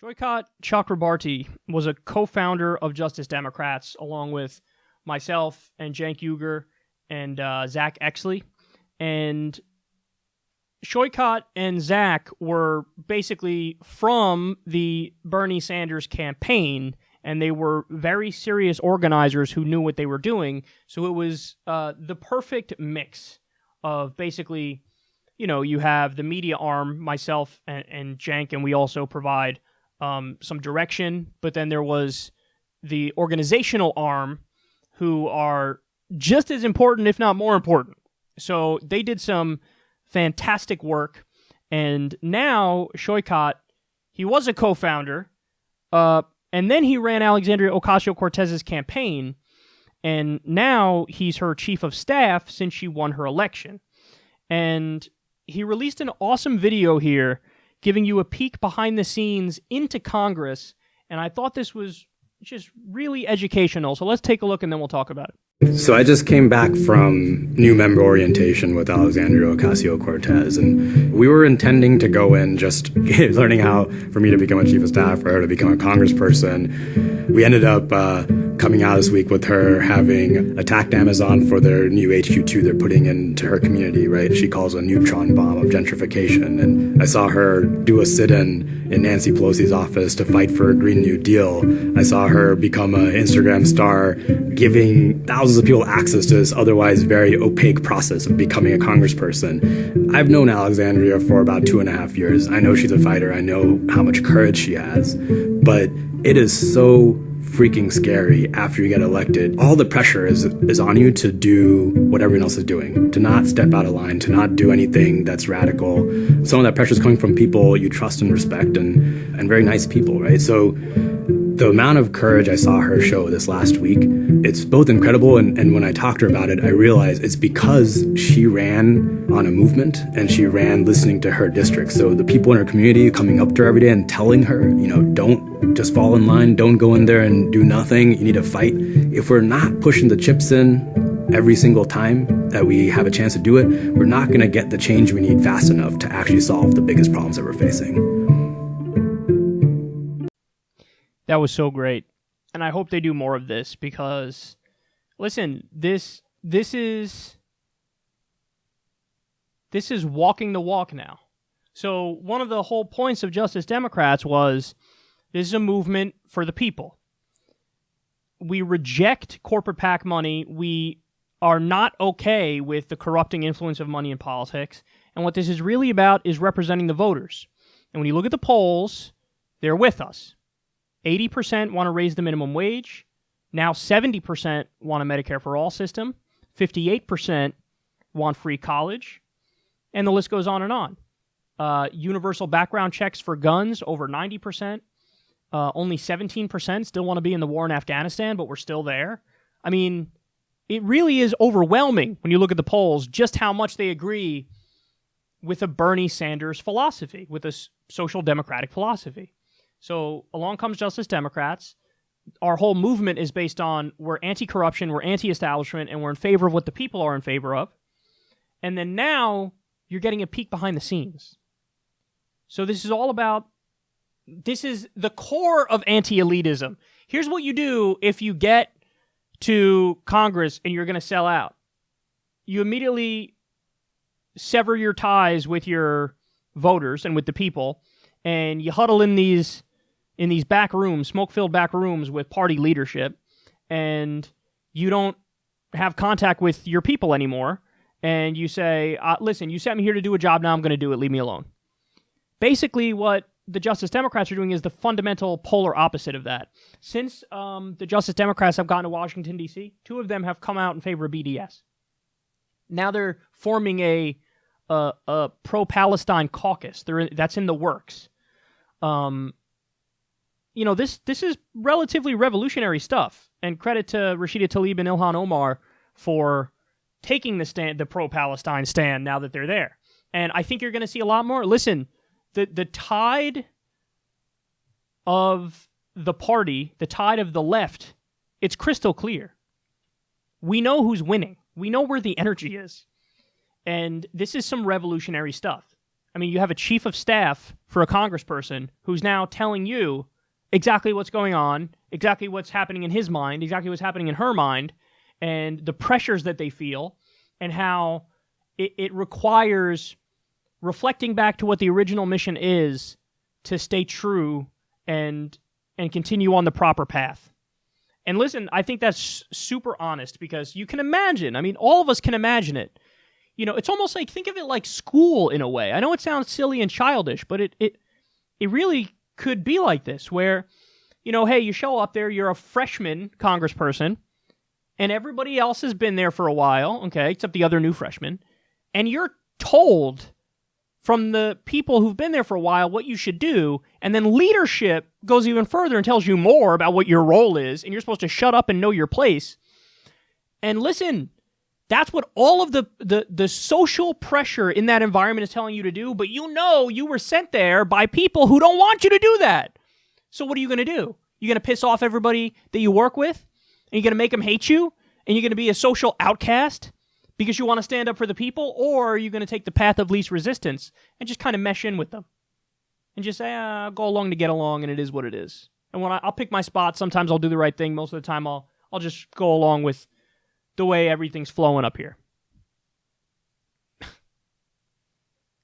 Shoykat Chakrabarti was a co-founder of Justice Democrats, along with myself and Cenk Uygur and Zach Exley. And Shoykat and Zach were basically from the Bernie Sanders campaign, and they were very serious organizers who knew what they were doing. So it was the perfect mix of basically, you know, you have the media arm, myself and Cenk, and we also provide some direction, but then there was the organizational arm who are just as important, if not more important. So they did some fantastic work, and now Shoykat, he was a co-founder, and then he ran Alexandria Ocasio-Cortez's campaign, and now he's her chief of staff since she won her election. And he released an awesome video here giving you a peek behind the scenes into Congress, and I thought this was just really educational. So let's take a look, and then we'll talk about it. So I just came back from new member orientation with Alexandria Ocasio-Cortez, and we were intending to go in just learning how for me to become a chief of staff, for her to become a congressperson. We ended up coming out this week with her having attacked Amazon for their new HQ2 they're putting into her community, right? She calls a neutron bomb of gentrification. And I saw her do a sit-in Nancy Pelosi's office to fight for a Green New Deal. I saw her become an Instagram star, giving thousands of people access to this otherwise very opaque process of becoming a congressperson. I've known Alexandria for about 2.5 years. I know she's a fighter. I know how much courage she has. But it is so freaking scary after you get elected. All the pressure is on you to do what everyone else is doing, to not step out of line, to not do anything that's radical. Some of that pressure is coming from people you trust and respect and very nice people, right? So the amount of courage I saw her show this last week, it's both incredible, and when I talked to her about it, I realized it's because she ran on a movement and she ran listening to her district. So the people in her community coming up to her every day and telling her, you know, don't just fall in line, don't go in there and do nothing, you need to fight. If we're not pushing the chips in every single time that we have a chance to do it, we're not going to get the change we need fast enough to actually solve the biggest problems that we're facing. That was so great, and I hope they do more of this because, listen, this is walking the walk now. So one of the whole points of Justice Democrats was this is a movement for the people. We reject corporate PAC money. We are not okay with the corrupting influence of money in politics, and what this is really about is representing the voters. And when you look at the polls, they're with us. 80% want to raise the minimum wage. Now 70% want a Medicare for All system. 58% want free college. And the list goes on and on. Universal background checks for guns, over 90%. Only 17% still want to be in the war in Afghanistan, but we're still there. I mean, it really is overwhelming when you look at the polls just how much they agree with a Bernie Sanders philosophy, with a social democratic philosophy. So along comes Justice Democrats. Our whole movement is based on we're anti-corruption, we're anti-establishment, and we're in favor of what the people are in favor of. And then now you're getting a peek behind the scenes. So this is all about, this is the core of anti-elitism. Here's what you do if you get to Congress and you're going to sell out. You immediately sever your ties with your voters and with the people, and you huddle in these back rooms, smoke-filled back rooms with party leadership, and you don't have contact with your people anymore, and you say, listen, you sent me here to do a job, now I'm going to do it, leave me alone. Basically, what the Justice Democrats are doing is the fundamental polar opposite of that. Since the Justice Democrats have gone to Washington, D.C., 2 of them have come out in favor of BDS. Now they're forming a pro-Palestine caucus. That's in the works. You know, this is relatively revolutionary stuff, and credit to Rashida Tlaib and Ilhan Omar for taking the pro-Palestine stand now that they're there. And I think you're going to see a lot more. Listen, the tide of the party, the tide of the left, it's crystal clear. We know who's winning. We know where the energy is. And this is some revolutionary stuff. I mean, you have a chief of staff for a congressperson who's now telling you exactly what's going on, exactly what's happening in his mind, exactly what's happening in her mind, and the pressures that they feel, and how it requires reflecting back to what the original mission is to stay true and continue on the proper path. And listen, I think that's super honest, because you can imagine, I mean, all of us can imagine it. You know, it's almost like, think of it like school in a way. I know it sounds silly and childish, but it really could be like this, where, you know, hey, you show up there, you're a freshman congressperson, and everybody else has been there for a while, okay, except the other new freshmen, and you're told from the people who've been there for a while what you should do, and then leadership goes even further and tells you more about what your role is, and you're supposed to shut up and know your place. And listen, that's what all of the social pressure in that environment is telling you to do, but you know you were sent there by people who don't want you to do that. So what are you going to do? You're going to piss off everybody that you work with? And you're going to make them hate you? And you're going to be a social outcast because you want to stand up for the people? Or are you going to take the path of least resistance and just kind of mesh in with them? And just say, I'll go along to get along, and it is what it is. And when I'll pick my spots, sometimes I'll do the right thing. Most of the time I'll just go along with the way everything's flowing up here.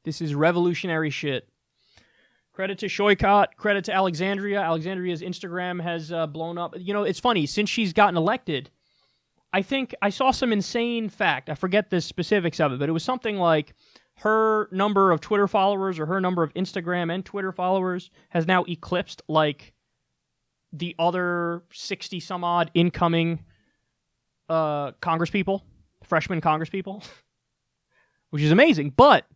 This is revolutionary shit. Credit to Shoykot, credit to Alexandria. Alexandria's Instagram has blown up. You know, it's funny, since she's gotten elected, I think I saw some insane fact. I forget the specifics of it, but it was something like her number of Twitter followers or her number of Instagram and Twitter followers has now eclipsed like the other 60 some odd incoming congresspeople, freshman congresspeople, which is amazing. But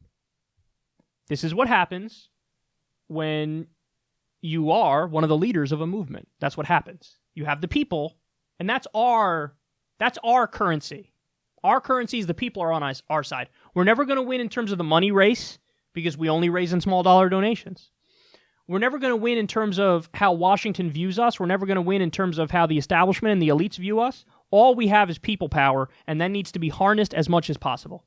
this is what happens when you are one of the leaders of a movement. That's what happens. You have the people, and that's our currency. Our currency is the people are on our side. We're never going to win in terms of the money race because we only raise in small dollar donations. We're never going to win in terms of how Washington views us. We're never going to win in terms of how the establishment and the elites view us. All we have is people power, and that needs to be harnessed as much as possible.